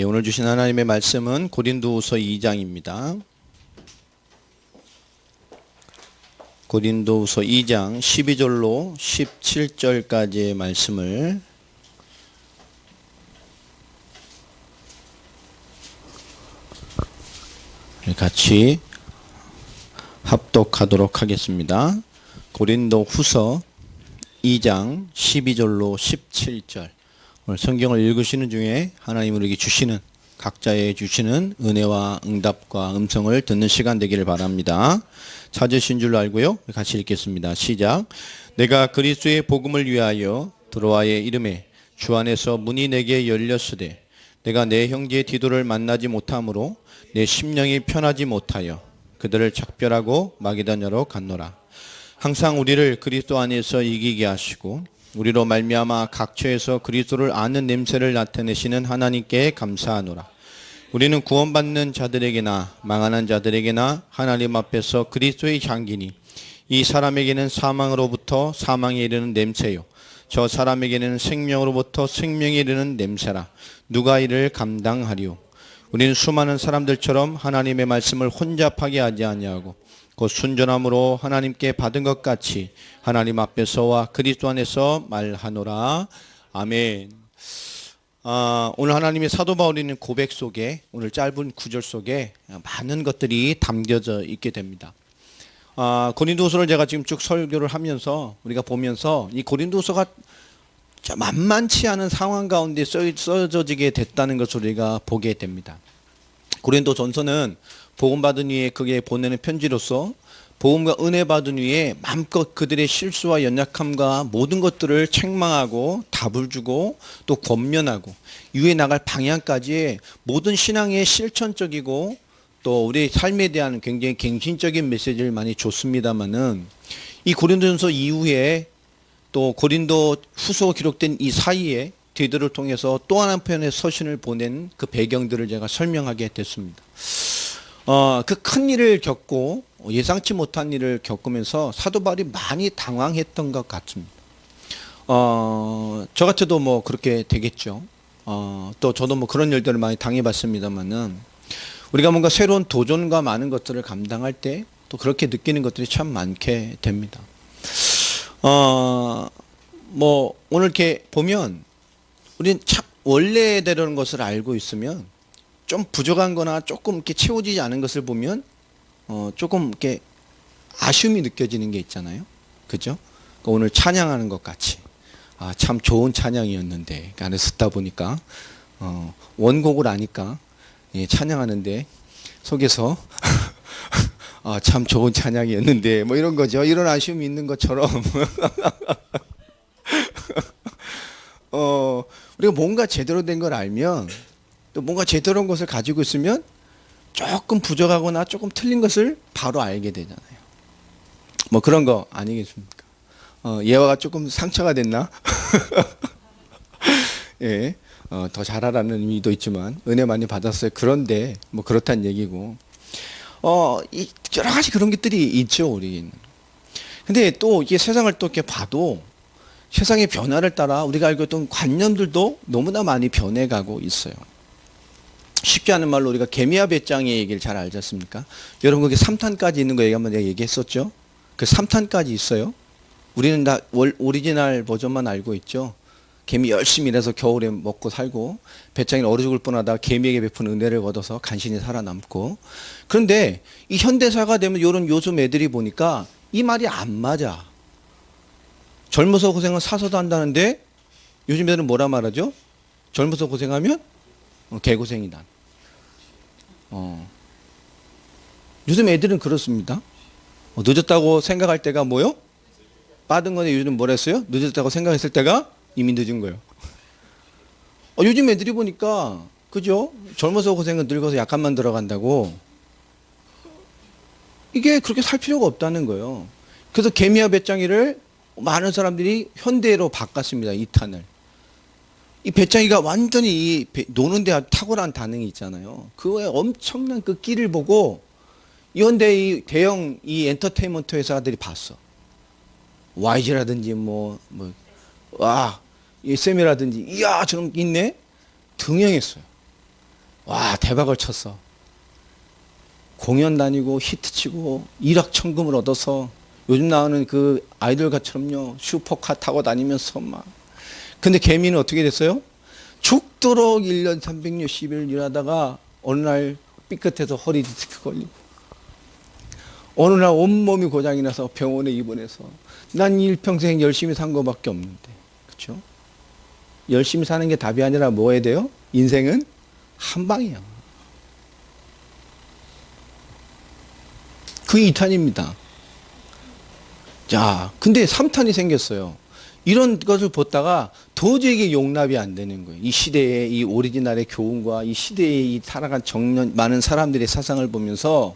오늘 주신 하나님의 말씀은 고린도후서 2장입니다. 고린도후서 2장 12절로 17절까지의 말씀을 같이 합독하도록 하겠습니다. 고린도후서 2장 12절로 17절. 오늘 성경을 읽으시는 중에 하나님 우리에게 주시는 각자의 주시는 은혜와 응답과 음성을 듣는 시간 되기를 바랍니다. 찾으신 줄 알고요. 같이 읽겠습니다. 시작. 내가 그리스도의 복음을 위하여 드로아의 이름에 주 안에서 문이 내게 열렸으되 내가 내 형제 디도를 만나지 못하므로 내 심령이 편하지 못하여 그들을 작별하고 마게도냐로 갔노라. 항상 우리를 그리스도 안에서 이기게 하시고 우리로 말미암아 각처에서 그리스도를 아는 냄새를 나타내시는 하나님께 감사하노라. 우리는 구원받는 자들에게나 망하는 자들에게나 하나님 앞에서 그리스도의 향기니 이 사람에게는 사망으로부터 사망에 이르는 냄새요 저 사람에게는 생명으로부터 생명에 이르는 냄새라. 누가 이를 감당하리요? 우리는 수많은 사람들처럼 하나님의 말씀을 혼잡하게 하지 아니하고 곧 순전함으로 하나님께 받은 것 같이 하나님 앞에서와 그리스도 안에서 말하노라. 아멘. 오늘 하나님의 사도 바울이 있는 고백 속에 오늘 짧은 구절 속에 많은 것들이 담겨져 있게 됩니다. 고린도후서를 제가 지금 쭉 설교를 하면서 우리가 보면서 이 고린도후서가 만만치 않은 상황 가운데 써져지게 됐다는 것을 우리가 보게 됩니다. 고린도전서는 복음 받은 위에 그게 보내는 편지로서 복음과 은혜 받은 위에 마음껏 그들의 실수와 연약함과 모든 것들을 책망하고 답을 주고 또 권면하고 이후에 나갈 방향까지 모든 신앙의 실천적이고 또 우리의 삶에 대한 굉장히 갱신적인 메시지를 많이 줬습니다마는 이 고린도전서 이후에 또 고린도 후서 기록된 이 사이에 디도를 통해서 또 하나 편의 서신을 보낸 그 배경들을 제가 설명하게 됐습니다. 그 큰 일을 겪고 예상치 못한 일을 겪으면서 사도 바울이 많이 당황했던 것 같습니다. 저 같아도 뭐 그렇게 되겠죠. 또 저도 뭐 그런 일들을 많이 당해봤습니다만은 우리가 뭔가 새로운 도전과 많은 것들을 감당할 때 또 그렇게 느끼는 것들이 참 많게 됩니다. 뭐 오늘 이렇게 보면 우리는 참 원래대로는 것을 알고 있으면 좀 부족한 거나 조금 이렇게 채워지지 않은 것을 보면 조금 이렇게 아쉬움이 느껴지는 게 있잖아요. 그죠? 그러니까 오늘 찬양하는 것 같이 참 좋은 찬양이었는데 안에서 듣다 보니까 원곡을 아니까 찬양하는데 속에서 참 좋은 찬양이었는데 뭐 이런 거죠. 이런 아쉬움이 있는 것처럼 우리가 뭔가 제대로 된 걸 알면 또 뭔가 제대로 된 것을 가지고 있으면 조금 부족하거나 조금 틀린 것을 바로 알게 되잖아요. 뭐 그런 거 아니겠습니까? 예화가 조금 상처가 됐나? 예, 더 잘하라는 의미도 있지만 은혜 많이 받았어요. 그런데 뭐 그렇다는 얘기고 여러 가지 그런 것들이 있죠, 우리는. 근데 또 이게 세상을 또 이렇게 봐도 세상의 변화를 따라 우리가 알고 있던 관념들도 너무나 많이 변해가고 있어요. 쉽게 하는 말로 우리가 개미와 배짱의 얘기를 잘 알지 않습니까? 여러분 거기 3탄까지 있는 거 한번 내가 얘기했었죠? 그 3탄까지 있어요. 우리는 다 오리지널 버전만 알고 있죠. 개미 열심히 일해서 겨울에 먹고 살고 배짱이는 얼어 죽을 뻔하다가 개미에게 베푼 은혜를 얻어서 간신히 살아남고. 그런데 이 현대사가 되면 이런 요즘 애들이 보니까 이 말이 안 맞아. 젊어서 고생은 사서도 한다는데 요즘 애들은 뭐라 말하죠? 젊어서 고생하면 개고생이다. 요즘 애들은 그렇습니다. 늦었다고 생각할 때가 뭐요? 빠른 거네. 요즘 뭐라 했어요? 늦었다고 생각했을 때가 이미 늦은 거예요. 요즘 애들이 보니까 그죠? 젊어서 고생은 늙어서 약간만 들어간다고. 이게 그렇게 살 필요가 없다는 거예요. 그래서 개미와 배짱이를 많은 사람들이 현대로 바꿨습니다. 이 탄을. 이 배짱이가 완전히 노는 데 탁월한 반응이 있잖아요. 그거에 엄청난 그 끼를 보고 현대 이 대형 이 엔터테인먼트 회사들이 봤어. YG라든지 이 SM이라든지 이야 저런 게 있네 등행했어요. 와, 대박을 쳤어. 공연 다니고 히트치고 일확천금을 얻어서 요즘 나오는 그 아이돌같이럼요 슈퍼카 타고 다니면서 막. 근데 개미는 어떻게 됐어요? 죽도록 1년 360일 일하다가 어느 날 삐끗해서 허리 디스크 걸리고 어느 날 온몸이 고장이 나서 병원에 입원해서 난 일평생 열심히 산 거밖에 없는데, 그렇죠? 열심히 사는 게 답이 아니라 뭐 해야 돼요? 인생은 한 방이야. 그 2탄입니다. 자, 근데 3탄이 생겼어요. 이런 것을 보다가 도저히 이게 용납이 안 되는 거예요. 이 시대의 이 오리지널의 교훈과 이 시대의 이 살아간 많은 사람들의 사상을 보면서,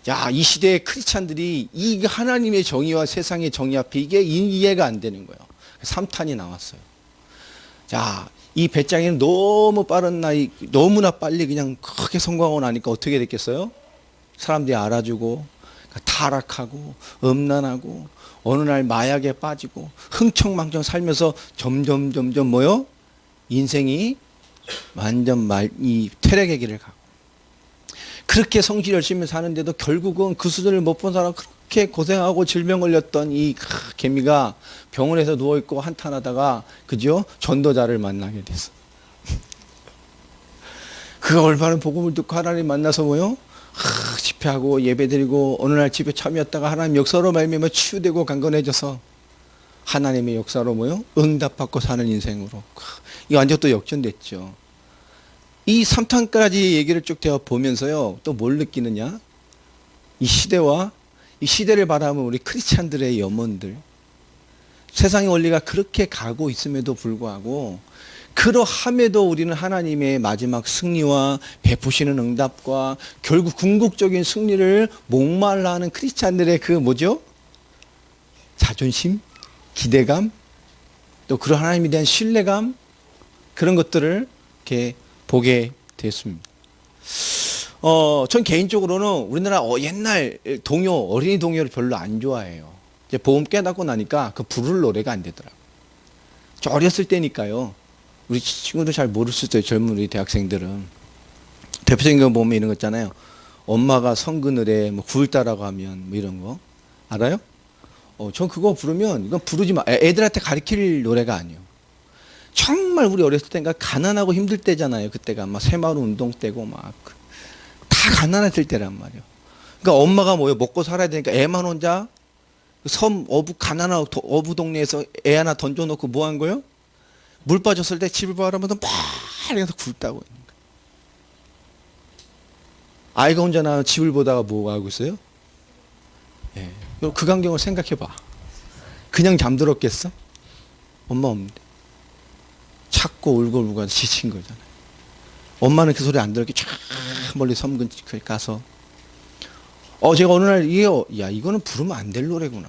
야, 이 시대의 크리스찬들이 이 하나님의 정의와 세상의 정의 앞에 이게 이해가 안 되는 거예요. 3탄이 나왔어요. 자, 이 배짱이는 너무 빠른 나이, 너무나 빨리 그냥 크게 성공하고 나니까 어떻게 됐겠어요? 사람들이 알아주고, 타락하고, 음란하고, 어느 날 마약에 빠지고, 흥청망청 살면서 점점 뭐요? 인생이 완전 이 퇴락의 길을 가고. 그렇게 성실 열심히 사는데도 결국은 그 수준을 못 본 사람 그렇게 고생하고 질병 걸렸던 이 개미가 병원에서 누워있고 한탄하다가, 그죠? 전도자를 만나게 됐어. 그가 얼마나 복음을 듣고 하나님 만나서 뭐요? 집회하고 예배드리고 어느 날 집회 참여했다가 하나님 역사로 말미암아 치유되고 강건해져서 하나님의 역사로 뭐요? 응답받고 사는 인생으로. 이거 완전 또 역전됐죠. 이 3탄까지 얘기를 쭉 되어 보면서요, 또 뭘 느끼느냐? 이 시대와 이 시대를 바라보는 우리 크리스찬들의 염원들, 세상의 원리가 그렇게 가고 있음에도 불구하고 그러함에도 우리는 하나님의 마지막 승리와 베푸시는 응답과 결국 궁극적인 승리를 목말라 하는 크리스찬들의 그 뭐죠? 자존심, 기대감, 또 그런 하나님에 대한 신뢰감, 그런 것들을 이렇게 보게 됐습니다. 전 개인적으로는 우리나라 옛날 동요, 어린이 동요를 별로 안 좋아해요. 이제 보험 깨닫고 나니까 그 부를 노래가 안 되더라고요. 저 어렸을 때니까요. 우리 친구들 잘 모를 수도 있어요. 젊은 우리 대학생들은. 대표적인 거 보면 이런 거 있잖아요. 엄마가 성그늘에 뭐 굴 따라고 하면 뭐 이런 거. 알아요? 전 그거 부르면 이건 부르지 마. 애들한테 가르칠 노래가 아니에요. 정말 우리 어렸을 때가 가난하고 힘들 때잖아요. 그때가 막 새마을 운동 때고 막 다 가난했을 때란 말이에요. 그러니까 엄마가 뭐예요? 먹고 살아야 되니까 애만 혼자 섬 가난한 어부 동네에서 애 하나 던져놓고 뭐 한 거예요? 물 빠졌을 때 집을 바라보면서 막 해서 굴다고 있는 거예요. 아이가 혼자 나와 집을 보다가 뭐 하고 있어요? 예. 그 광경을 생각해 봐. 그냥 잠들었겠어? 엄마 없는데. 찾고 울고 지친 거잖아요. 엄마는 그 소리 안 들었게 쫙 멀리 섬 근처에 가서 제가 어느 날 이거는 부르면 안 될 노래구나.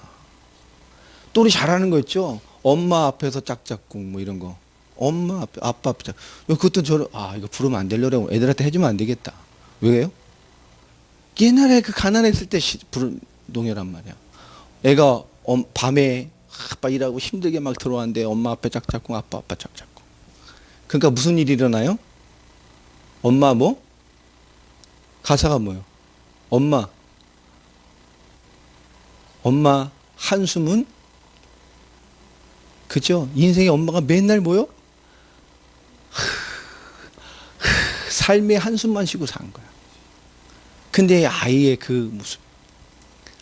또 우리 잘하는 거 있죠? 엄마 앞에서 짝짝꿍 뭐 이런 거. 엄마 앞에, 아빠 앞에 그것도 이거 부르면 안 될 노래고 애들한테 해주면 안 되겠다. 왜요? 옛날에 그 가난했을 때 부른 동요란 말이야. 애가 밤에 아빠 일하고 힘들게 막 들어왔는데 엄마 앞에 짝짝꿍, 아빠 앞에 짝짝꿍. 그러니까 무슨 일이 일어나요? 엄마 뭐? 가사가 뭐예요? 엄마 한숨은? 그죠? 인생의 엄마가 맨날 뭐요? 삶의 한숨만 쉬고 산 거야. 근데 아이의 그 모습.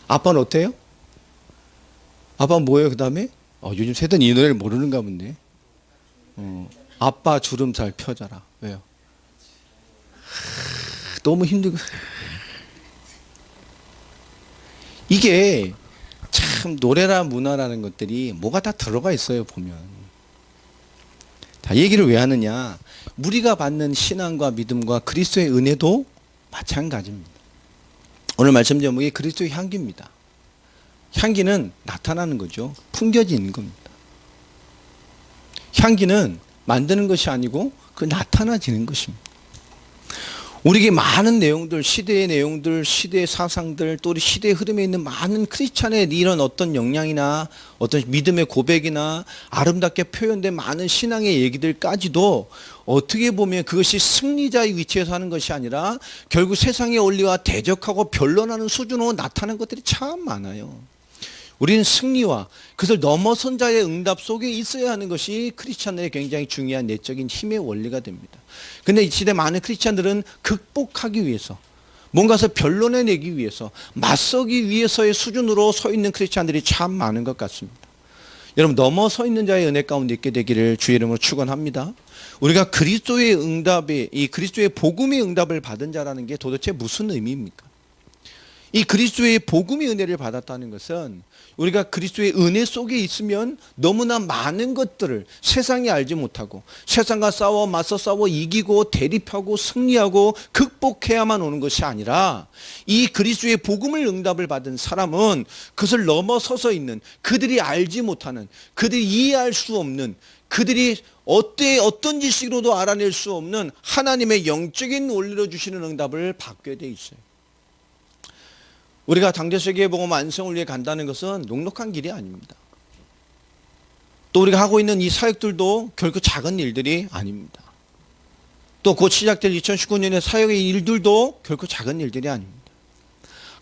아빠는 어때요? 아빠는 뭐예요, 그 다음에? 요즘 세대는 이 노래를 모르는가 본데. 아빠 주름살 펴져라. 왜요? 너무 힘들고. 이게 참 노래나 문화라는 것들이 뭐가 다 들어가 있어요, 보면. 자, 얘기를 왜 하느냐? 우리가 받는 신앙과 믿음과 그리스도의 은혜도 마찬가지입니다. 오늘 말씀 제목이 그리스도의 향기입니다. 향기는 나타나는 거죠. 풍겨지는 겁니다. 향기는 만드는 것이 아니고 그 나타나지는 것입니다. 우리에게 많은 내용들, 시대의 내용들, 시대의 사상들, 또 우리 시대의 흐름에 있는 많은 크리스찬의 이런 어떤 역량이나 어떤 믿음의 고백이나 아름답게 표현된 많은 신앙의 얘기들까지도 어떻게 보면 그것이 승리자의 위치에서 하는 것이 아니라 결국 세상의 원리와 대적하고 변론하는 수준으로 나타나는 것들이 참 많아요. 우리는 승리와 그것을 넘어선 자의 응답 속에 있어야 하는 것이 크리스찬들의 굉장히 중요한 내적인 힘의 원리가 됩니다. 근데 이 시대 많은 크리스찬들은 극복하기 위해서 뭔가를 변론해내기 위해서 맞서기 위해서의 수준으로 서 있는 크리스찬들이 참 많은 것 같습니다. 여러분, 넘어서 있는 자의 은혜 가운데 있게 되기를 주의 이름으로 축원합니다. 우리가 그리스도의 응답에, 이 그리스도의 복음의 응답을 받은 자라는 게 도대체 무슨 의미입니까? 이 그리스도의 복음의 은혜를 받았다는 것은 우리가 그리스도의 은혜 속에 있으면 너무나 많은 것들을 세상이 알지 못하고 세상과 싸워 맞서 싸워 이기고 대립하고 승리하고 극복해야만 오는 것이 아니라 이 그리스도의 복음을 응답을 받은 사람은 그것을 넘어서서 있는, 그들이 알지 못하는, 그들이 이해할 수 없는, 그들이 어떤 지식으로도 알아낼 수 없는 하나님의 영적인 원리로 주시는 응답을 받게 돼 있어요. 우리가 당대 세계복음 완성을 위해 간다는 것은 녹록한 길이 아닙니다. 또 우리가 하고 있는 이 사역들도 결코 작은 일들이 아닙니다. 또 곧 시작될 2019년의 사역의 일들도 결코 작은 일들이 아닙니다.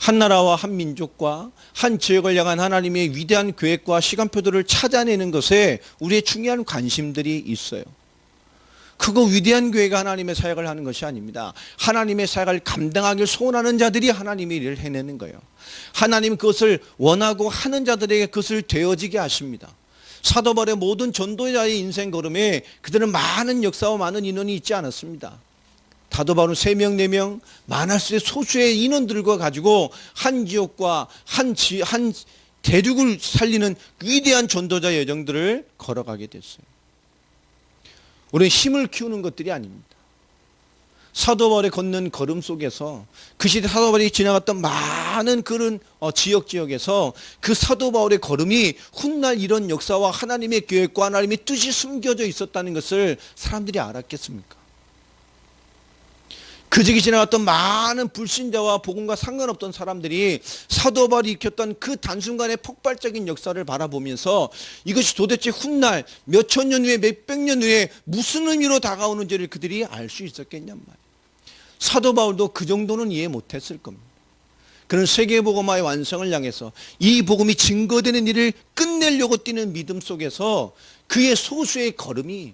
한 나라와 한 민족과 한 지역을 향한 하나님의 위대한 계획과 시간표들을 찾아내는 것에 우리의 중요한 관심들이 있어요. 크고 위대한 교회가 하나님의 사역을 하는 것이 아닙니다. 하나님의 사역을 감당하길 소원하는 자들이 하나님의 일을 해내는 거예요. 하나님은 그것을 원하고 하는 자들에게 그것을 되어지게 하십니다. 사도 바울의 모든 전도자의 인생 걸음에 그들은 많은 역사와 많은 인원이 있지 않았습니다. 사도 바울은 3명, 4명, 많을 수 소수의 인원들과 가지고 한 지역과 한 대륙을 살리는 위대한 전도자 여정들을 걸어가게 됐어요. 우리는 힘을 키우는 것들이 아닙니다. 사도 바울의 걷는 걸음 속에서 그 시대 사도 바울이 지나갔던 많은 그런 지역에서 그 사도 바울의 걸음이 훗날 이런 역사와 하나님의 계획과 하나님의 뜻이 숨겨져 있었다는 것을 사람들이 알았겠습니까? 그 지역에 지나갔던 많은 불신자와 복음과 상관없던 사람들이 사도 바울이 일으켰던 그 단순간의 폭발적인 역사를 바라보면서 이것이 도대체 훗날 몇천 년 후에 몇백 년 후에 무슨 의미로 다가오는지를 그들이 알 수 있었겠냔 말이에요. 사도 바울도 그 정도는 이해 못했을 겁니다. 그런 세계복음화의 완성을 향해서 이 복음이 증거되는 일을 끝내려고 뛰는 믿음 속에서 그의 소수의 걸음이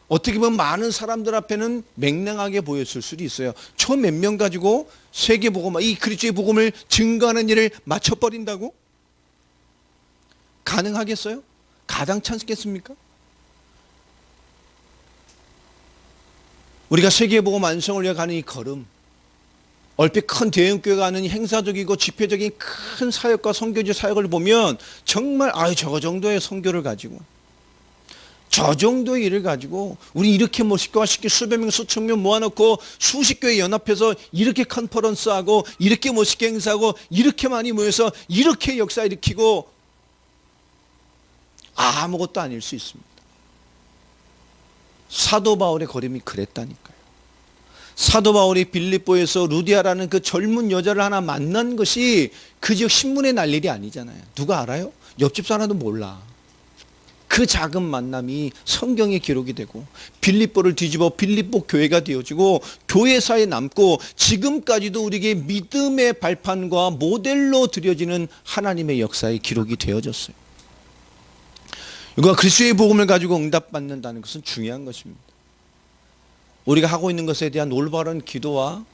어떻게 보면 많은 사람들 앞에는 맹랑하게 보였을 수도 있어요. 저 몇 명 가지고 세계복음, 이 그리스도의 복음을 증거하는 일을 맞춰버린다고? 가능하겠어요? 가당치 않겠습니까? 우리가 세계복음 완성을 위해 가는 이 걸음, 얼핏 큰 대형교회가 하는 행사적이고 집회적인 큰 사역과 선교지 사역을 보면 정말 저 정도의 선교를 가지고 저 정도의 일을 가지고 우리 이렇게 멋있게 수백 명 수천 명 모아놓고 수십 교회 연합해서 이렇게 컨퍼런스하고 이렇게 멋있게 행사하고 이렇게 많이 모여서 이렇게 역사 일으키고 아무것도 아닐 수 있습니다. 사도 바울의 걸음이 그랬다니까요. 사도 바울이 빌립보에서 루디아라는 그 젊은 여자를 하나 만난 것이 그 지역 신문에 날 일이 아니잖아요. 누가 알아요? 옆집 사람도 몰라. 그 작은 만남이 성경에 기록이 되고 빌립보를 뒤집어 빌립보 교회가 되어지고 교회사에 남고 지금까지도 우리에게 믿음의 발판과 모델로 드려지는 하나님의 역사에 기록이 되어졌어요. 이거 그리스도의 복음을 가지고 응답받는다는 것은 중요한 것입니다. 우리가 하고 있는 것에 대한 올바른 기도와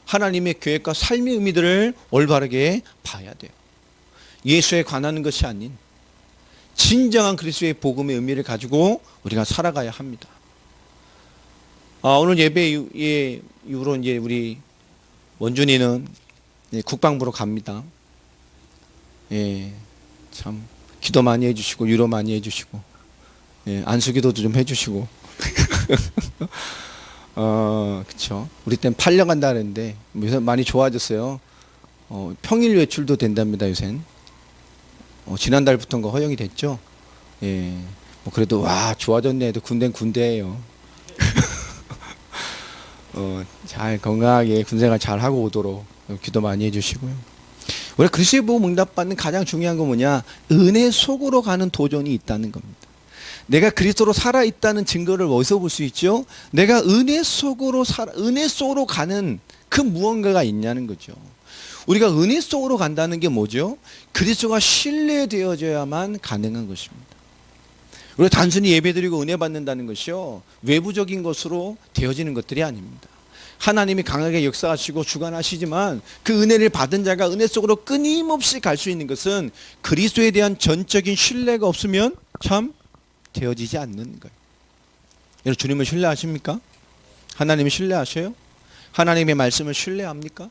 하나님의 계획과 삶의 의미들을 올바르게 봐야 돼요. 예수에 관하는 것이 아닌 진정한 그리스도의 복음의 의미를 가지고 우리가 살아가야 합니다. 오늘 예배 이후로 이제 우리 원준이는 국방부로 갑니다. 참 기도 많이 해주시고 유로 많이 해주시고 안수기도도 좀 해주시고 그렇죠. 우리 때는 8년 간다 그랬는데 요새 많이 좋아졌어요. 평일 외출도 된답니다 요새는. 지난달부터인가 허용이 됐죠. 그래도 와 좋아졌네 해도 군대는 군대예요. 잘 건강하게 군생활 잘 하고 오도록 기도 많이 해주시고요. 우리가 그리스도의 복음 응답받는 가장 중요한 건 뭐냐? 은혜 속으로 가는 도전이 있다는 겁니다. 내가 그리스도로 살아있다는 증거를 어디서 볼 수 있죠? 내가 은혜 속으로 가는 그 무언가가 있냐는 거죠. 우리가 은혜 속으로 간다는 게 뭐죠? 그리스도가 신뢰되어져야만 가능한 것입니다. 우리가 단순히 예배드리고 은혜 받는다는 것이요, 외부적인 것으로 되어지는 것들이 아닙니다. 하나님이 강하게 역사하시고 주관하시지만 그 은혜를 받은 자가 은혜 속으로 끊임없이 갈 수 있는 것은 그리스도에 대한 전적인 신뢰가 없으면 참 되어지지 않는 거예요. 여러분, 주님을 신뢰하십니까? 하나님을 신뢰하셔요? 하나님의 말씀을 신뢰합니까?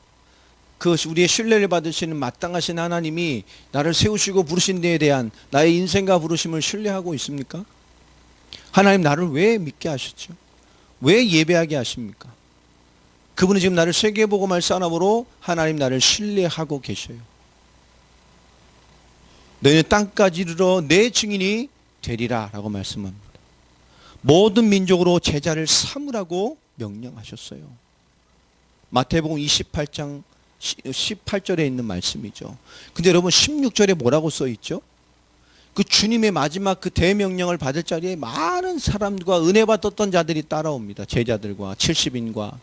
그 우리의 신뢰를 받으시는 마땅하신 하나님이 나를 세우시고 부르신 데에 대한 나의 인생과 부르심을 신뢰하고 있습니까? 하나님 나를 왜 믿게 하셨죠? 왜 예배하게 하십니까? 그분은 지금 나를 세계복음할 사람으로 하나님 나를 신뢰하고 계셔요. 너희는 땅까지 이르러 내 증인이 되리라 라고 말씀합니다. 모든 민족으로 제자를 삼으라고 명령하셨어요. 마태복음 28장 18절에 있는 말씀이죠. 근데 여러분 16절에 뭐라고 써 있죠? 그 주님의 마지막 그 대명령을 받을 자리에 많은 사람들과 은혜 받았던 자들이 따라옵니다. 제자들과 70인과.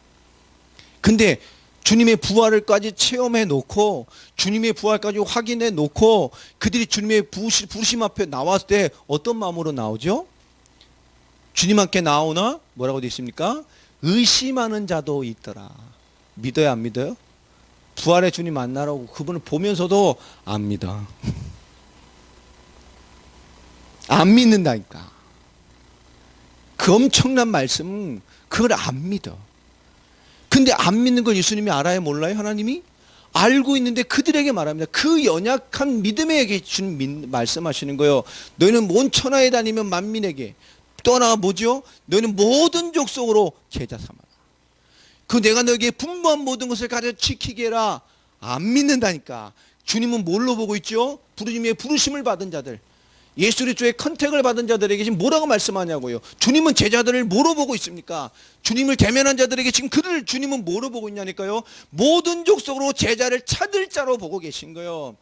근데 주님의 부활을까지 체험해 놓고 주님의 부활까지 확인해 놓고 그들이 주님의 부르심 앞에 나왔을 때 어떤 마음으로 나오죠? 주님 함께 나오나 뭐라고 되어 있습니까? 의심하는 자도 있더라. 믿어요, 안 믿어요? 부활의 주님 만나라고 그분을 보면서도 안 믿어. 안 믿는다니까. 그 엄청난 말씀 그걸 안 믿어. 근데 안 믿는 걸 예수님이 알아요, 몰라요? 하나님이? 알고 있는데 그들에게 말합니다. 그 연약한 믿음에게 주님 말씀하시는 거예요. 너희는 온 천하에 다니면 만민에게, 또 하나가 뭐죠? 너희는 모든 족속으로 제자 삼아라. 그 내가 너에게 분부한 모든 것을 가르쳐 지키게 해라. 안 믿는다니까. 주님은 뭘로 보고 있죠? 주님의 부르심을 받은 자들, 예수 그리스도의 컨택을 받은 자들에게 지금 뭐라고 말씀하냐고요. 주님은 제자들을 뭐로 보고 있습니까? 주님을 대면한 자들에게 지금 그를 주님은 뭐로 보고 있냐니까요. 모든 족속으로 제자를 찾을 자로 보고 계신 거예요.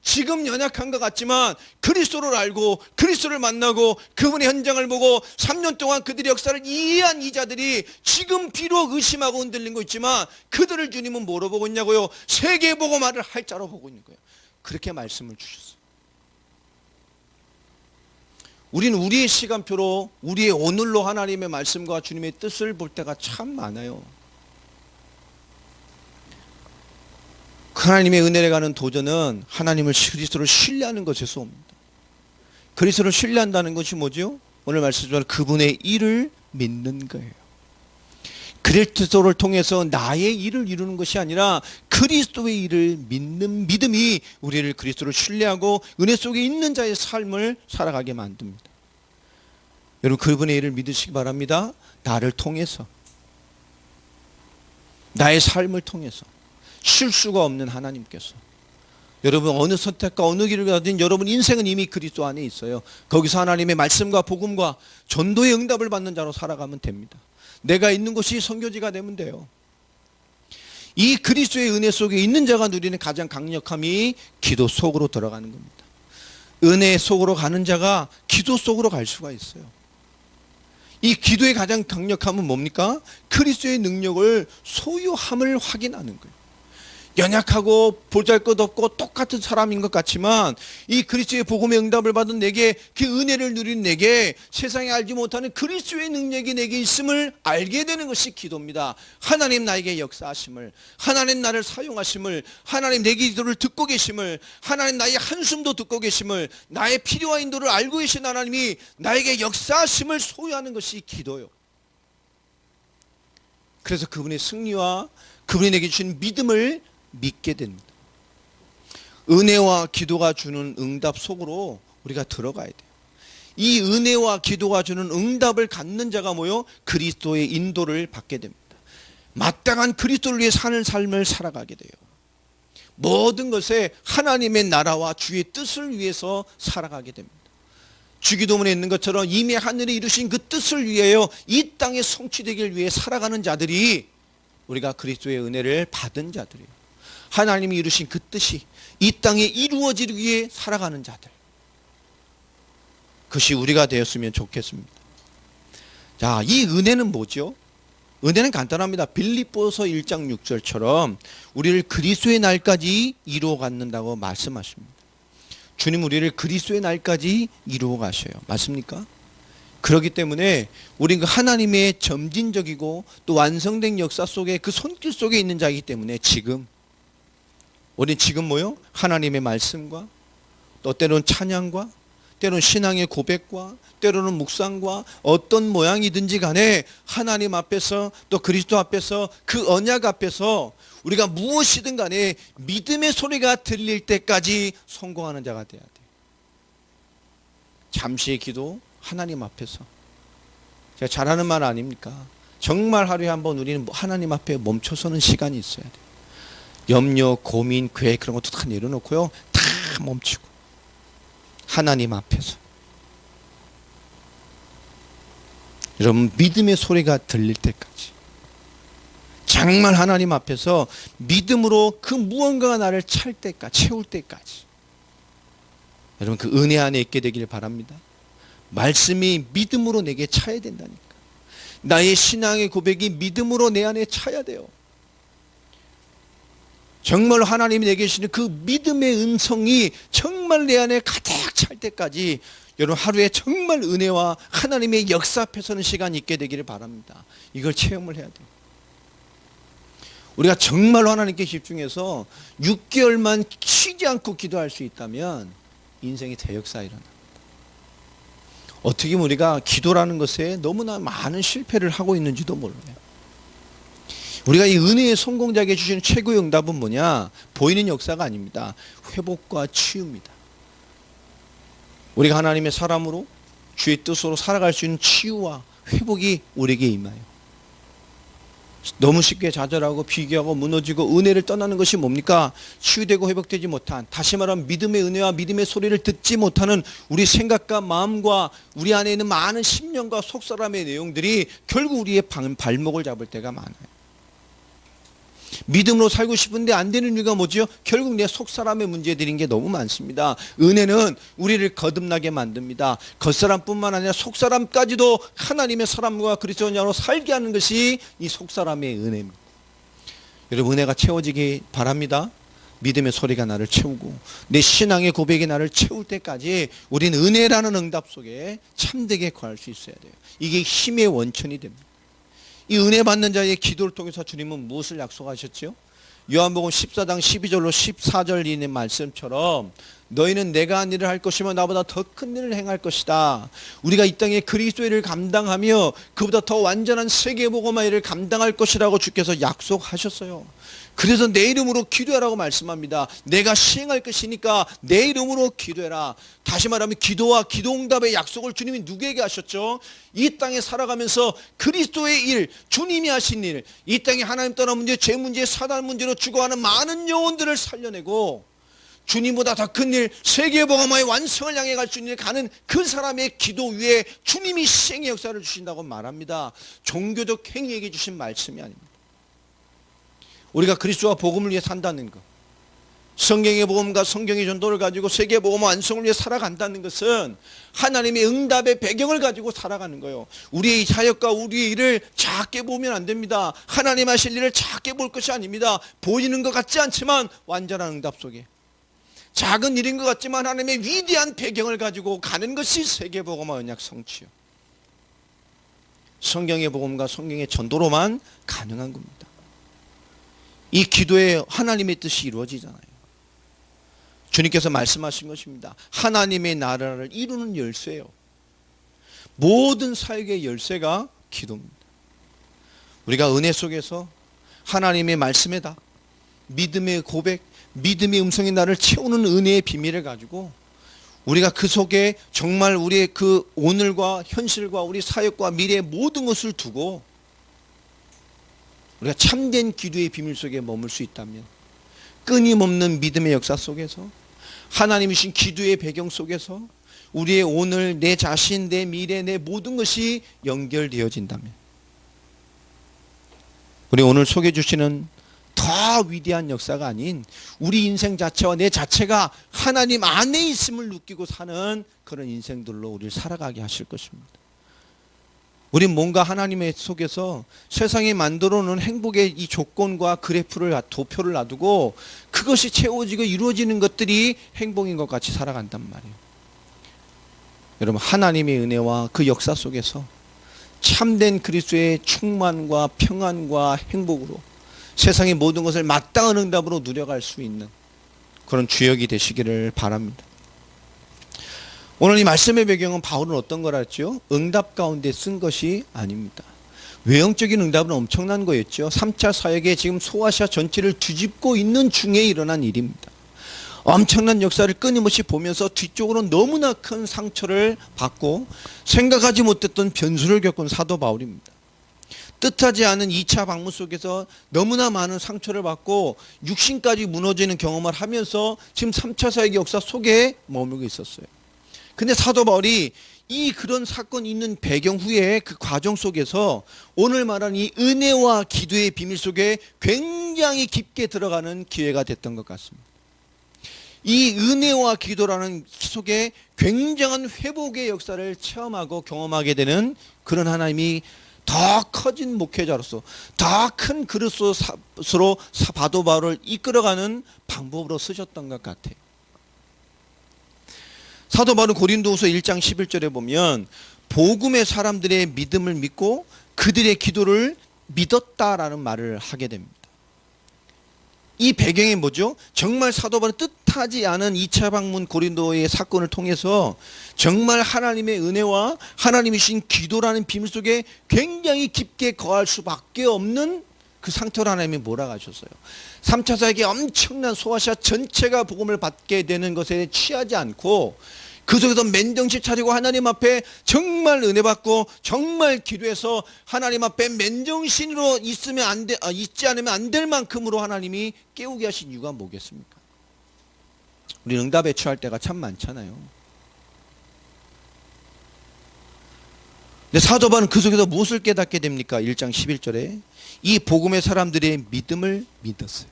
지금 연약한 것 같지만 그리스도를 알고 그리스도를 만나고 그분의 현장을 보고 3년 동안 그들의 역사를 이해한 이 자들이 지금 비록 의심하고 흔들린 거 있지만 그들을 주님은 뭐로 보고 있냐고요. 세계복음화를 할 자로 보고 있는 거예요. 그렇게 말씀을 주셨어요. 우리는 우리의 시간표로 우리의 오늘로 하나님의 말씀과 주님의 뜻을 볼 때가 참 많아요. 하나님의 은혜를 가는 도전은 하나님을 그리스도를 신뢰하는 것에서 옵니다. 그리스도를 신뢰한다는 것이 뭐죠? 오늘 말씀처럼 그분의 일을 믿는 거예요. 그리스도를 통해서 나의 일을 이루는 것이 아니라 그리스도의 일을 믿는 믿음이 우리를 그리스도를 신뢰하고 은혜 속에 있는 자의 삶을 살아가게 만듭니다. 여러분, 그분의 일을 믿으시기 바랍니다. 나를 통해서, 나의 삶을 통해서 실수가 없는 하나님께서, 여러분 어느 선택과 어느 길을 가든 여러분 인생은 이미 그리스도 안에 있어요. 거기서 하나님의 말씀과 복음과 전도의 응답을 받는 자로 살아가면 됩니다. 내가 있는 곳이 선교지가 되면 돼요. 이 그리스도의 은혜 속에 있는 자가 누리는 가장 강력함이 기도 속으로 들어가는 겁니다. 은혜 속으로 가는 자가 기도 속으로 갈 수가 있어요. 이 기도의 가장 강력함은 뭡니까? 그리스도의 능력을 소유함을 확인하는 거예요. 연약하고 보잘것없고 똑같은 사람인 것 같지만 이 그리스도의 복음의 응답을 받은 내게, 그 은혜를 누린 내게 세상에 알지 못하는 그리스도의 능력이 내게 있음을 알게 되는 것이 기도입니다. 하나님 나에게 역사하심을, 하나님 나를 사용하심을, 하나님 내 기도를 듣고 계심을, 하나님 나의 한숨도 듣고 계심을, 나의 필요와 인도를 알고 계신 하나님이 나에게 역사하심을 소유하는 것이 기도요. 그래서 그분의 승리와 그분이 내게 주신 믿음을 믿게 됩니다. 은혜와 기도가 주는 응답 속으로 우리가 들어가야 돼요. 이 은혜와 기도가 주는 응답을 갖는 자가 뭐요? 그리스도의 인도를 받게 됩니다. 마땅한 그리스도를 위해 사는 삶을 살아가게 돼요. 모든 것에 하나님의 나라와 주의 뜻을 위해서 살아가게 됩니다. 주기도문에 있는 것처럼 이미 하늘에 이루신 그 뜻을 위하여 이 땅에 성취되길 위해 살아가는 자들이 우리가 그리스도의 은혜를 받은 자들이에요. 하나님이 이루신 그 뜻이 이 땅에 이루어지기 위해 살아가는 자들. 그것이 우리가 되었으면 좋겠습니다. 자, 이 은혜는 뭐죠? 은혜는 간단합니다. 빌립보서 1장 6절처럼 우리를 그리스도의 날까지 이루어 갖는다고 말씀하십니다. 주님 우리를 그리스도의 날까지 이루어 가셔요. 맞습니까? 그렇기 때문에 우리는 그 하나님의 점진적이고 또 완성된 역사 속에 그 손길 속에 있는 자이기 때문에 우리는 지금 뭐요? 하나님의 말씀과 또 때로는 찬양과 때로는 신앙의 고백과 때로는 묵상과 어떤 모양이든지 간에 하나님 앞에서 또 그리스도 앞에서 그 언약 앞에서 우리가 무엇이든 간에 믿음의 소리가 들릴 때까지 성공하는 자가 돼야 돼요. 잠시의 기도 하나님 앞에서. 제가 잘하는 말 아닙니까? 정말 하루에 한 번 우리는 하나님 앞에 멈춰서는 시간이 있어야 돼요. 염려, 고민, 계획 그런 것도 다 내려놓고요. 다 멈추고 하나님 앞에서 여러분 믿음의 소리가 들릴 때까지 정말 하나님 앞에서 믿음으로 그 무언가가 나를 채울 때까지 여러분 그 은혜 안에 있게 되기를 바랍니다. 말씀이 믿음으로 내게 차야 된다니까. 나의 신앙의 고백이 믿음으로 내 안에 차야 돼요. 정말 하나님이 내게 주시는 그 믿음의 음성이 정말 내 안에 가득 찰 때까지 여러분 하루에 정말 은혜와 하나님의 역사 앞에 서는 시간이 있게 되기를 바랍니다. 이걸 체험을 해야 돼요. 우리가 정말로 하나님께 집중해서 6개월만 쉬지 않고 기도할 수 있다면 인생의 대역사가 일어납니다. 어떻게 우리가 기도라는 것에 너무나 많은 실패를 하고 있는지도 몰라요. 우리가 이 은혜의 성공자에게 주시는 최고의 응답은 뭐냐? 보이는 역사가 아닙니다. 회복과 치유입니다. 우리가 하나님의 사람으로 주의 뜻으로 살아갈 수 있는 치유와 회복이 우리에게 임하여 너무 쉽게 좌절하고 비교하고 무너지고 은혜를 떠나는 것이 뭡니까? 치유되고 회복되지 못한, 다시 말하면 믿음의 은혜와 믿음의 소리를 듣지 못하는 우리 생각과 마음과 우리 안에 있는 많은 심령과 속사람의 내용들이 결국 우리의 발목을 잡을 때가 많아요. 믿음으로 살고 싶은데 안 되는 이유가 뭐죠? 결국 내 속사람의 문제들인 게 너무 많습니다. 은혜는 우리를 거듭나게 만듭니다. 겉사람뿐만 아니라 속사람까지도 하나님의 사람과 그리스도인으로 살게 하는 것이 이 속사람의 은혜입니다. 여러분 은혜가 채워지기 바랍니다. 믿음의 소리가 나를 채우고 내 신앙의 고백이 나를 채울 때까지 우리는 은혜라는 응답 속에 참되게 거할 수 있어야 돼요. 이게 힘의 원천이 됩니다. 이 은혜 받는 자의 기도를 통해서 주님은 무엇을 약속하셨죠? 요한복음 14장 12절로 14절 있는 말씀처럼 너희는 내가 한 일을 할 것이며 나보다 더 큰 일을 행할 것이다. 우리가 이 땅에 그리스도의 일을 감당하며 그보다 더 완전한 세계복음화의 일을 감당할 것이라고 주께서 약속하셨어요. 그래서 내 이름으로 기도하라고 말씀합니다. 내가 시행할 것이니까 내 이름으로 기도해라. 다시 말하면 기도와 기도응답의 약속을 주님이 누구에게 하셨죠? 이 땅에 살아가면서 그리스도의 일, 주님이 하신 일, 이 땅에 하나님 떠난 문제, 죄 문제, 사단 문제로 죽어가는 많은 영혼들을 살려내고 주님보다 더 큰 일, 세계복음화의 완성을 향해 갈 수 있는 가는 그 사람의 기도 위에 주님이 시행의 역사를 주신다고 말합니다. 종교적 행위에게 주신 말씀이 아닙니다. 우리가 그리스도와 복음을 위해 산다는 것, 성경의 복음과 성경의 전도를 가지고 세계복음 완성을 위해 살아간다는 것은 하나님의 응답의 배경을 가지고 살아가는 거예요. 우리의 사역과 우리의 일을 작게 보면 안 됩니다. 하나님 하실 일을 작게 볼 것이 아닙니다. 보이는 것 같지 않지만 완전한 응답 속에 작은 일인 것 같지만 하나님의 위대한 배경을 가지고 가는 것이 세계복음화 언약 성취요. 성경의 복음과 성경의 전도로만 가능한 겁니다. 이 기도에 하나님의 뜻이 이루어지잖아요. 주님께서 말씀하신 것입니다. 하나님의 나라를 이루는 열쇠예요. 모든 사역의 열쇠가 기도입니다. 우리가 은혜 속에서 하나님의 말씀에다 믿음의 고백, 믿음의 음성이 나를 채우는 은혜의 비밀을 가지고 우리가 그 속에 정말 우리의 그 오늘과 현실과 우리 사역과 미래의 모든 것을 두고 우리가 참된 기도의 비밀 속에 머물 수 있다면 끊임없는 믿음의 역사 속에서 하나님이 주신 기도의 배경 속에서 우리의 오늘, 내 자신, 내 미래, 내 모든 것이 연결되어진다면 우리 오늘 소개해 주시는 더 위대한 역사가 아닌 우리 인생 자체와 내 자체가 하나님 안에 있음을 느끼고 사는 그런 인생들로 우리를 살아가게 하실 것입니다. 우린 뭔가 하나님의 속에서 세상이 만들어 놓은 행복의 이 조건과 그래프를, 도표를 놔두고 그것이 채워지고 이루어지는 것들이 행복인 것 같이 살아간단 말이에요. 여러분, 하나님의 은혜와 그 역사 속에서 참된 그리스도의 충만과 평안과 행복으로 세상의 모든 것을 마땅한 응답으로 누려갈 수 있는 그런 주역이 되시기를 바랍니다. 오늘 이 말씀의 배경은 바울은 어떤 걸 했죠? 응답 가운데 쓴 것이 아닙니다. 외형적인 응답은 엄청난 거였죠. 3차 사역에 지금 소아시아 전체를 뒤집고 있는 중에 일어난 일입니다. 엄청난 역사를 끊임없이 보면서 뒤쪽으로 너무나 큰 상처를 받고 생각하지 못했던 변수를 겪은 사도 바울입니다. 뜻하지 않은 2차 방문 속에서 너무나 많은 상처를 받고 육신까지 무너지는 경험을 하면서 지금 3차 사역의 역사 속에 머물고 있었어요. 근데 사도 바울이 이 그런 사건이 있는 배경 후에 그 과정 속에서 오늘 말한 이 은혜와 기도의 비밀 속에 굉장히 깊게 들어가는 기회가 됐던 것 같습니다. 이 은혜와 기도라는 속에 굉장한 회복의 역사를 체험하고 경험하게 되는 그런 하나님이 더 커진 목회자로서 더 큰 그릇으로 사도 바울을 이끌어가는 방법으로 쓰셨던 것 같아요. 사도 바울은 고린도후서 1장 11절에 보면 복음의 사람들의 믿음을 믿고 그들의 기도를 믿었다라는 말을 하게 됩니다. 이 배경이 뭐죠? 정말 사도 바울은 뜻하지 않은 2차 방문 고린도의 사건을 통해서 정말 하나님의 은혜와 하나님이 주신 기도라는 비밀 속에 굉장히 깊게 거할 수밖에 없는 그 상태로 하나님이 몰아가셨어요. 3차 사역의 엄청난 소아시아 전체가 복음을 받게 되는 것에 취하지 않고 그 속에서 맨정신 차리고 하나님 앞에 정말 은혜 받고 정말 기도해서 하나님 앞에 맨정신으로 있지 않으면 안 될 만큼으로 하나님이 깨우게 하신 이유가 뭐겠습니까? 우리 응답에 취할 때가 참 많잖아요. 근데 사도 바울은 그 속에서 무엇을 깨닫게 됩니까? 1장 11절에 이 복음의 사람들의 믿음을 믿었어요.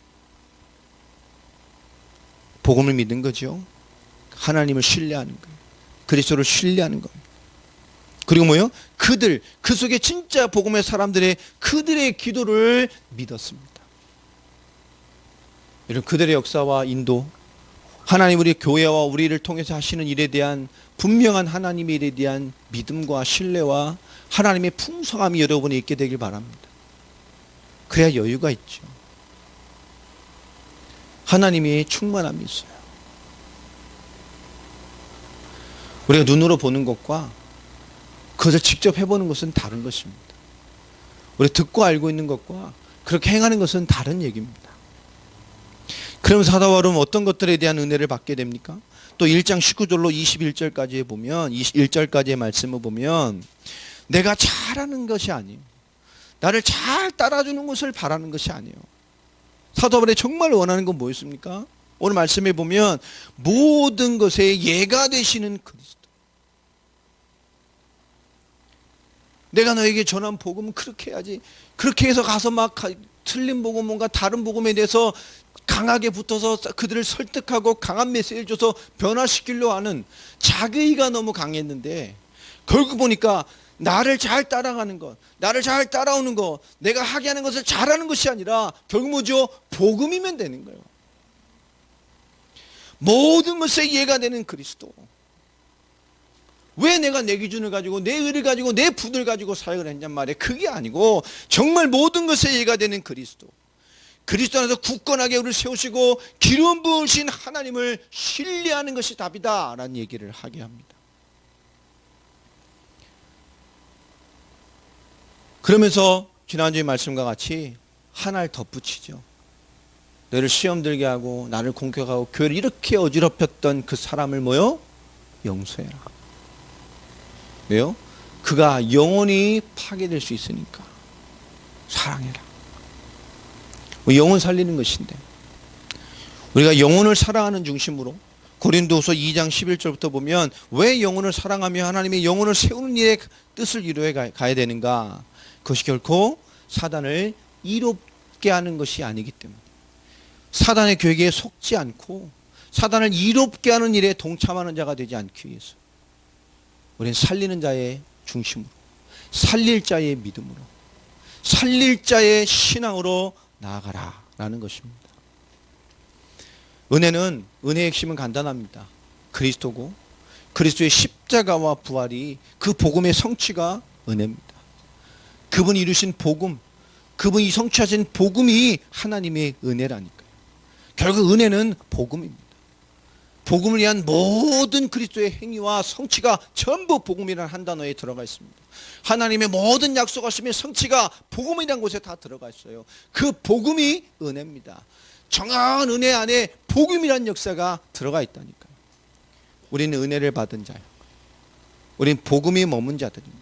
복음을 믿는 거죠. 하나님을 신뢰하는 거예요. 그리스도를 신뢰하는 겁니다. 그리고 뭐요? 그 속에 진짜 복음의 사람들의 그들의 기도를 믿었습니다. 이런 그들의 역사와 인도, 하나님 우리 교회와 우리를 통해서 하시는 일에 대한 분명한 하나님의 일에 대한 믿음과 신뢰와 하나님의 풍성함이 여러분이 있게 되길 바랍니다. 그래야 여유가 있죠. 하나님의 충만함이 있어요. 우리가 눈으로 보는 것과 그것을 직접 해보는 것은 다른 것입니다. 우리가 듣고 알고 있는 것과 그렇게 행하는 것은 다른 얘기입니다. 그러면서 사도 바울은 어떤 것들에 대한 은혜를 받게 됩니까? 또 1장 19절로 21절까지 보면 21절까지의 말씀을 보면 내가 잘하는 것이 아니에요. 나를 잘 따라주는 것을 바라는 것이 아니에요. 사도 바울이 정말 원하는 건 뭐였습니까? 오늘 말씀에 보면 모든 것에 예가 되시는 그리스도. 내가 너에게 전한 복음은 그렇게 해야지. 그렇게 해서 가서 막 틀린 복음 뭔가 다른 복음에 대해서 강하게 붙어서 그들을 설득하고 강한 메시지를 줘서 변화시키려 하는 자기가 너무 강했는데 결국 보니까 나를 잘 따라가는 것, 나를 잘 따라오는 것, 내가 하게 하는 것을 잘하는 것이 아니라 결국 뭐죠? 복음이면 되는 거예요. 모든 것에 이해가 되는 그리스도. 왜 내가 내 기준을 가지고 내 의를 가지고 내 분을 가지고 사역을 했냔 말이에요. 그게 아니고 정말 모든 것에 이해가 되는 그리스도. 그리스도 안에서 굳건하게 우리를 세우시고 기름 부으신 하나님을 신뢰하는 것이 답이다 라는 얘기를 하게 합니다. 그러면서 지난주의 말씀과 같이 하나를 덧붙이죠. 너를 시험 들게 하고 나를 공격하고 교회를 이렇게 어지럽혔던 그 사람을 뭐요? 용서해라. 왜요? 그가 영원히 파괴될 수 있으니까 사랑해라. 영혼 살리는 것인데 우리가 영혼을 사랑하는 중심으로 고린도후서 2장 11절부터 보면 왜 영혼을 사랑하며 하나님의 영혼을 세우는 일에 뜻을 이루어 가야 되는가? 그것이 결코 사단을 이롭게 하는 것이 아니기 때문에, 사단의 괴계에 속지 않고 사단을 이롭게 하는 일에 동참하는 자가 되지 않기 위해서 우리는 살리는 자의 중심으로, 살릴 자의 믿음으로, 살릴 자의 신앙으로 나아가라 라는 것입니다. 은혜의 핵심은 간단합니다. 그리스도고, 그리스도의 십자가와 부활이 그 복음의 성취가 은혜입니다. 그분이 이루신 복음, 그분이 성취하신 복음이 하나님의 은혜라니까요. 결국 은혜는 복음입니다. 복음을 위한 모든 그리스도의 행위와 성취가 전부 복음이라는 한 단어에 들어가 있습니다. 하나님의 모든 약속하심의 성취가 복음이라는 곳에 다 들어가 있어요. 그 복음이 은혜입니다. 정한 은혜 안에 복음이라는 역사가 들어가 있다니까요. 우리는 은혜를 받은 자예요. 우리는 복음이 머문 자들입니다.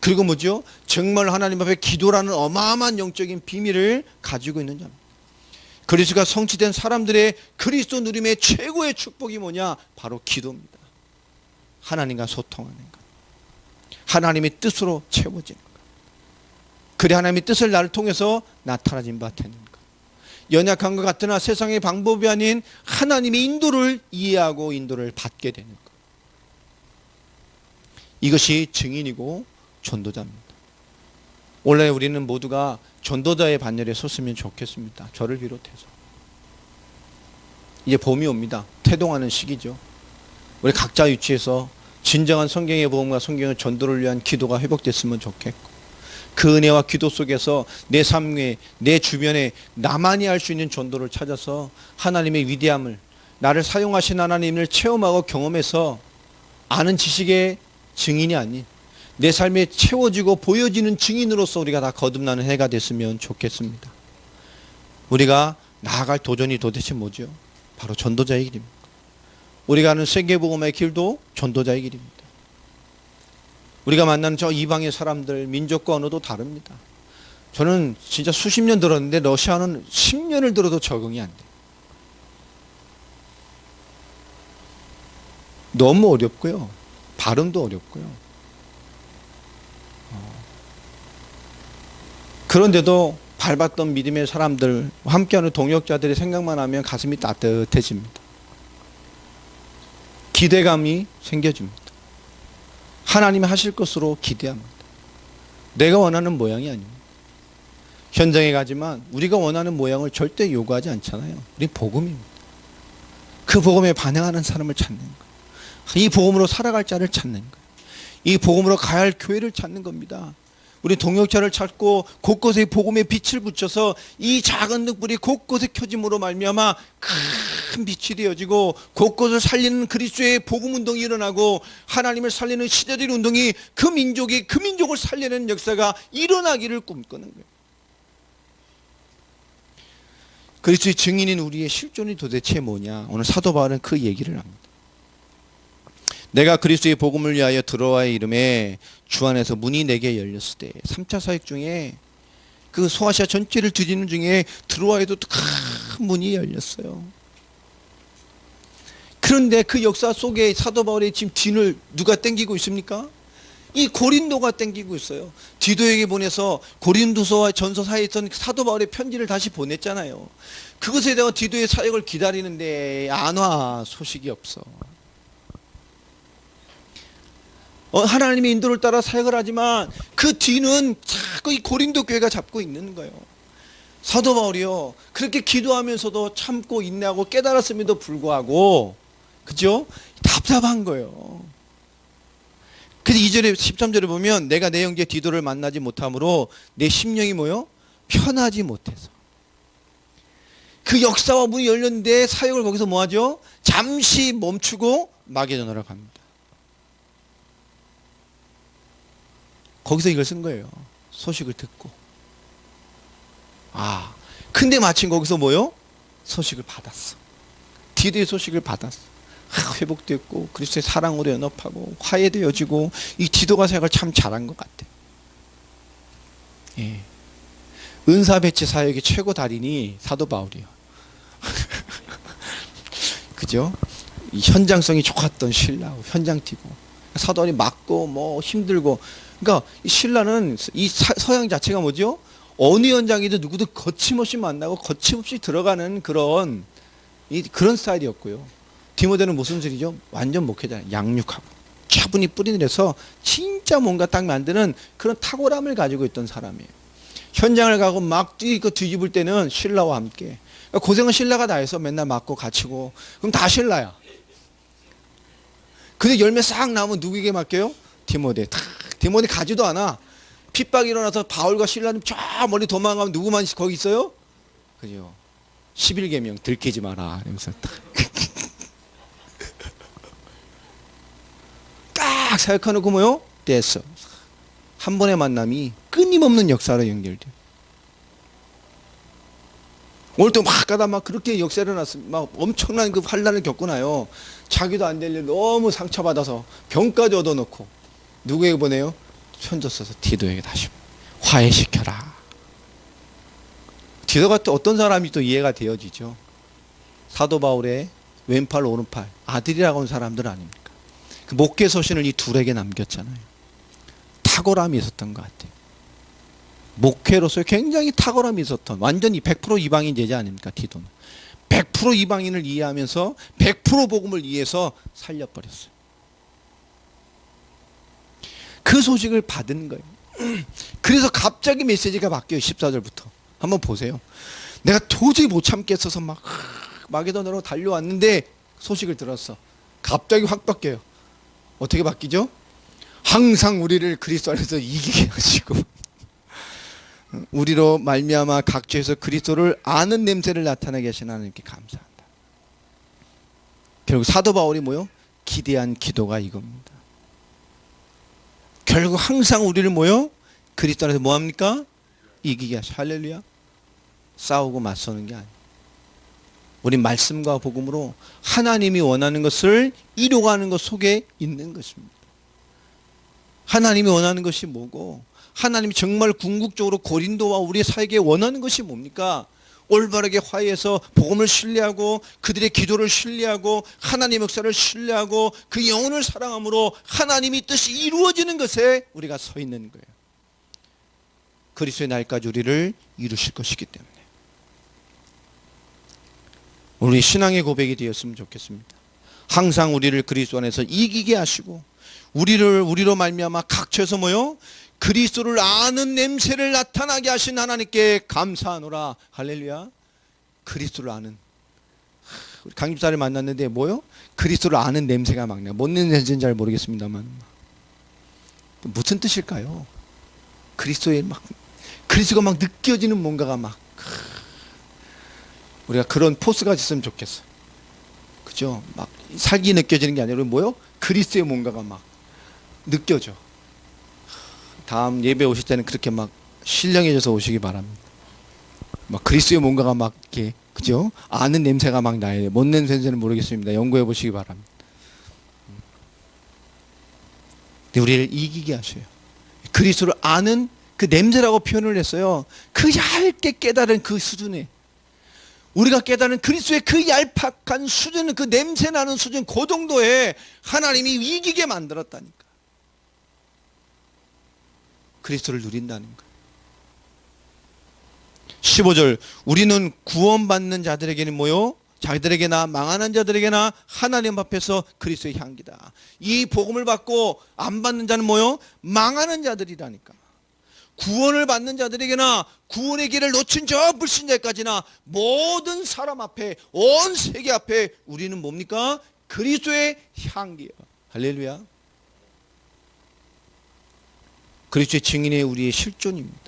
그리고 뭐죠? 정말 하나님 앞에 기도라는 어마어마한 영적인 비밀을 가지고 있는 자입니다. 그리스도가 성취된 사람들의 그리스도 누림의 최고의 축복이 뭐냐? 바로 기도입니다. 하나님과 소통하는 것, 하나님의 뜻으로 채워지는 것, 그래 하나님의 뜻을 나를 통해서 나타나진 바 되는 것, 연약한 것 같으나 세상의 방법이 아닌 하나님의 인도를 이해하고 인도를 받게 되는 것, 이것이 증인이고 전도자입니다. 원래 우리는 모두가 전도자의 반열에 섰으면 좋겠습니다. 저를 비롯해서. 이제 봄이 옵니다. 태동하는 시기죠. 우리 각자 위치에서 진정한 성경의 복음과 성경의 전도를 위한 기도가 회복됐으면 좋겠고, 그 은혜와 기도 속에서 내 삶에, 내 주변에 나만이 할 수 있는 전도를 찾아서 하나님의 위대함을, 나를 사용하신 하나님을 체험하고 경험해서 아는 지식의 증인이 아닌 내 삶에 채워지고 보여지는 증인으로서 우리가 다 거듭나는 해가 됐으면 좋겠습니다. 우리가 나아갈 도전이 도대체 뭐죠? 바로 전도자의 길입니다. 우리가 아는 세계복음의 길도 전도자의 길입니다. 우리가 만나는 저 이방의 사람들, 민족과 언어도 다릅니다. 저는 진짜 수십 년 들었는데 러시아는 10년을 들어도 적응이 안 돼요. 너무 어렵고요. 발음도 어렵고요. 그런데도 밟았던 믿음의 사람들, 함께하는 동역자들의 생각만 하면 가슴이 따뜻해집니다. 기대감이 생겨집니다. 하나님이 하실 것으로 기대합니다. 내가 원하는 모양이 아닙니다. 현장에 가지만 우리가 원하는 모양을 절대 요구하지 않잖아요. 우리 복음입니다. 그 복음에 반응하는 사람을 찾는 거예요. 이 복음으로 살아갈 자를 찾는 거예요. 이 복음으로 가야 할 교회를 찾는 겁니다. 우리 동역자를 찾고 곳곳에 복음의 빛을 붙여서 이 작은 늑불이 곳곳에 켜짐으로 말미암아 큰 빛이 되어지고 곳곳을 살리는 그리스도의 복음 운동이 일어나고 하나님을 살리는 시대적 운동이 그 민족을 살리는 역사가 일어나기를 꿈꾸는 거예요. 그리스도의 증인인 우리의 실존이 도대체 뭐냐? 오늘 사도 바울은 그 얘기를 합니다. 내가 그리스도의 복음을 위하여 들어와의 이름에 주 안에서 문이 내게 열렸을 때, 3차 사역 중에 그 소아시아 전체를 뒤지는 중에 들어와에도 큰 문이 열렸어요. 그런데 그 역사 속에 사도 바울의 지금 뒤를 누가 땡기고 있습니까? 이 고린도가 땡기고 있어요. 디도에게 보내서 고린도서와 전서 사이에 있던 사도 바울의 편지를 다시 보냈잖아요. 그것에 대한 디도의 사역을 기다리는데 안 와. 소식이 없어. 하나님의 인도를 따라 사역을 하지만 그 뒤는 자꾸 이 고린도 교회가 잡고 있는 거예요. 사도 바울이요, 그렇게 기도하면서도 참고 인내하고 깨달았음에도 불구하고, 그죠? 답답한 거예요. 그래서 2절에 13절에 보면 내가 내 형제 디도를 만나지 못함으로 내 심령이 뭐요? 편하지 못해서. 그 역사와 문이 열렸는데 사역을 거기서 뭐하죠? 잠시 멈추고 마게도나로 갑니다. 거기서 이걸 쓴 거예요. 소식을 듣고. 근데 마침 거기서 뭐요? 소식을 받았어. 디도의 소식을 받았어. 회복됐고 그리스도의 사랑으로 연합하고 화해되어지고, 이 디도가 사역을 참 잘한 것 같아요. 예. 은사 배치 사역의 최고 달인이 사도 바울이요. 그죠? 이 현장성이 좋았던 신라, 현장 뛰고 사도 바울이 맞고 뭐 힘들고, 그러니까 이 신라는 이 서양 자체가 뭐죠? 어느 현장에도 누구도 거침없이 만나고 거침없이 들어가는 그런 스타일이었고요. 디모데는 무슨 소리죠? 완전 목회자, 양육하고 차분히 뿌리내려서 진짜 뭔가 딱 만드는 그런 탁월함을 가지고 있던 사람이에요. 현장을 가고 막 뒤집을 때는 신라와 함께. 그러니까 고생은 신라가 다 해서 맨날 맞고 갇히고 그럼 다 신라야. 근데 열매 싹 나오면 누구에게 맡겨요? 디모데. 디모데 가지도 않아. 핍박이 일어나서 바울과 신라는 저 멀리 도망가면 누구만 거기 있어요? 그죠? 11계명 들키지 마라. 이러면서 딱 생각해놓고 뭐요? 됐어. 한 번의 만남이 끊임없는 역사로 연결돼. 오늘 또 막 가다 막 그렇게 역사를 일어났습니다. 막 엄청난 그 환란을 겪고나요. 자기도 안 될 일 너무 상처받아서 병까지 얻어놓고 누구에게 보내요? 편지 써서 디도에게 다시 화해시켜라. 디도가 또 어떤 사람이 또 이해가 되어지죠. 사도 바울의 왼팔 오른팔 아들이라고 하는 사람들 아닙니까? 그 목회 서신을 이 둘에게 남겼잖아요. 탁월함이 있었던 것 같아요. 목회로서 굉장히 탁월함이 있었던 완전히 100% 이방인 제자 아닙니까? 디도는 100% 이방인을 이해하면서 100% 복음을 이해해서 살려버렸어요. 그 소식을 받은 거예요. 그래서 갑자기 메시지가 바뀌어요. 14절부터 한번 보세요. 내가 도저히 못 참겠어서 막 마게도냐로 달려왔는데 소식을 들었어. 갑자기 확 바뀌어요. 어떻게 바뀌죠? 항상 우리를 그리스도 안에서 이기게 하시고 우리로 말미암아 각처에서 그리스도를 아는 냄새를 나타나게 하신 하나님께 감사한다. 결국 사도 바울이 뭐요? 기대한 기도가 이겁니다. 결국 항상 우리를 뭐요? 그리스도 안에서 뭐합니까? 이기게 하시. 할렐루야. 싸우고 맞서는 게 아니에요. 우리 말씀과 복음으로 하나님이 원하는 것을 이루어가는 것 속에 있는 것입니다. 하나님이 원하는 것이 뭐고 하나님이 정말 궁극적으로 고린도와 우리의 사역에 원하는 것이 뭡니까? 올바르게 화해해서 복음을 신뢰하고 그들의 기도를 신뢰하고 하나님의 역사를 신뢰하고 그 영혼을 사랑함으로 하나님의 뜻이 이루어지는 것에 우리가 서 있는 거예요. 그리스도의 날까지 우리를 이루실 것이기 때문에 우리 신앙의 고백이 되었으면 좋겠습니다. 항상 우리를 그리스도 안에서 이기게 하시고 우리로 말미암아 각처에서 뭐요? 그리스도를 아는 냄새를 나타나게 하신 하나님께 감사하노라. 할렐루야. 그리스도를 아는 우리 강집사를 만났는데 뭐요? 그리스도를 아는 냄새가 막 나요. 뭔 냄새인지 잘 모르겠습니다만 무슨 뜻일까요? 그리스도의 막 그리스도가 막 느껴지는 뭔가가 막 우리가 그런 포스가 있으면 좋겠어. 그죠? 막 살기 느껴지는 게 아니라 뭐요? 그리스도의 뭔가가 막 느껴져. 다음 예배 오실 때는 그렇게 막 신령해져서 오시기 바랍니다. 막 그리스도의 뭔가가 막 이렇게 그죠? 아는 냄새가 막 나요. 뭔 냄새인지는 모르겠습니다. 연구해 보시기 바랍니다. 근데 우리를 이기게 하셔요. 그리스도를 아는 그 냄새라고 표현을 했어요. 그 얇게 깨달은 그 수준에 우리가 깨달은 그리스도의 그 얄팍한 수준은 그 냄새 나는 수준 그 정도에 하나님이 이기게 만들었다니까. 그리스도를 누린다는 거예요. 15절 우리는 구원받는 자들에게는 뭐요? 자기들에게나 망하는 자들에게나 하나님 앞에서 그리스도의 향기다. 이 복음을 받고 안 받는 자는 뭐요? 망하는 자들이라니까. 구원을 받는 자들에게나 구원의 길을 놓친 저 불신자까지나 모든 사람 앞에 온 세계 앞에 우리는 뭡니까? 그리스도의 향기야. 할렐루야. 그리스도의 증인의 우리의 실존입니다.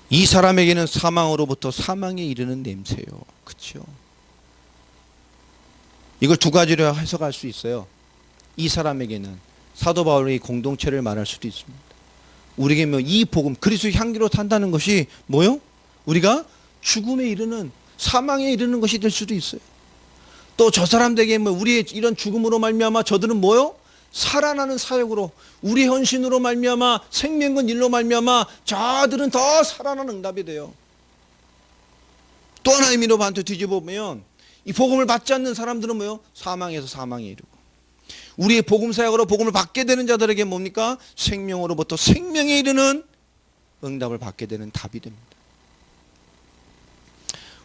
이 사람에게는 사망으로부터 사망에 이르는 냄새요. 그렇죠? 이걸 두 가지로 해석할 수 있어요. 이 사람에게는 사도 바울의 공동체를 말할 수도 있습니다. 우리에게 이 복음 그리스도의 향기로 산다는 것이 뭐요? 우리가 죽음에 이르는 사망에 이르는 것이 될 수도 있어요. 또 저 사람들에게 우리의 이런 죽음으로 말미암아 저들은 뭐요? 살아나는 사역으로 우리 헌신으로 말미암아 생명건 일로 말미암아 저들은 더 살아나는 응답이 돼요. 또 하나의 의미로 반대 뒤집어 보면 이 복음을 받지 않는 사람들은 뭐요? 사망에서 사망에 이르고 우리의 복음 사역으로 복음을 받게 되는 자들에게 뭡니까? 생명으로부터 생명에 이르는 응답을 받게 되는 답이 됩니다.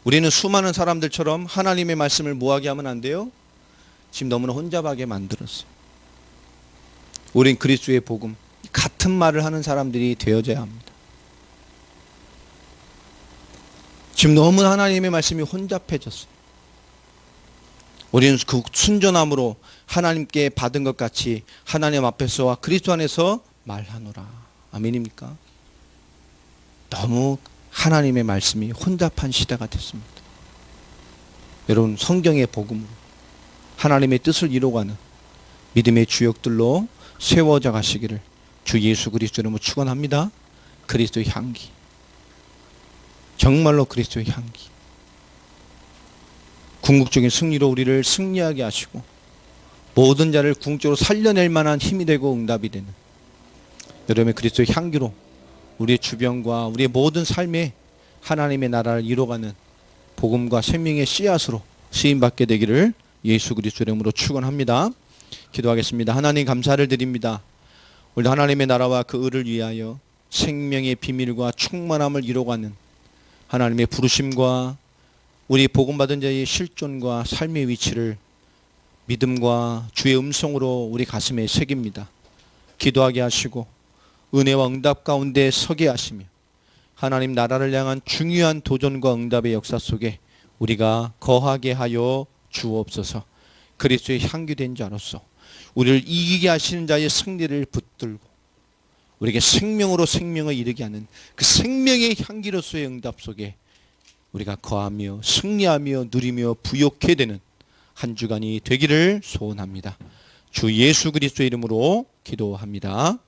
우리는 수많은 사람들처럼 하나님의 말씀을 모하게 하면 안 돼요. 지금 너무나 혼잡하게 만들었어요. 우린 그리스도의 복음, 같은 말을 하는 사람들이 되어져야 합니다. 지금 너무 하나님의 말씀이 혼잡해졌어요. 우리는 그 순전함으로 하나님께 받은 것 같이 하나님 앞에서와 그리스도 안에서 말하노라. 아멘입니까? 너무 하나님의 말씀이 혼잡한 시대가 됐습니다. 여러분, 성경의 복음으로 하나님의 뜻을 이루어가는 믿음의 주역들로 세워져 가시기를 주 예수 그리스도 이름으로 축원합니다. 그리스도의 향기, 정말로 그리스도의 향기, 궁극적인 승리로 우리를 승리하게 하시고 모든 자를 궁극적으로 살려낼 만한 힘이 되고 응답이 되는 여러분의 그리스도의 향기로 우리의 주변과 우리의 모든 삶에 하나님의 나라를 이루어가는 복음과 생명의 씨앗으로 쓰임받게 되기를 예수 그리스도 이름으로 축원합니다. 기도하겠습니다. 하나님 감사를 드립니다. 우리 하나님의 나라와 그 의를 위하여 생명의 비밀과 충만함을 이루어가는 하나님의 부르심과 우리 복음받은 자의 실존과 삶의 위치를 믿음과 주의 음성으로 우리 가슴에 새깁니다. 기도하게 하시고 은혜와 응답 가운데 서게 하시며 하나님 나라를 향한 중요한 도전과 응답의 역사 속에 우리가 거하게 하여 주옵소서. 그리스도의 향기된 자로서 우리를 이기게 하시는 자의 승리를 붙들고 우리에게 생명으로 생명을 이르게 하는 그 생명의 향기로서의 응답 속에 우리가 거하며 승리하며 누리며 부욕해 되는 한 주간이 되기를 소원합니다. 주 예수 그리스도의 이름으로 기도합니다.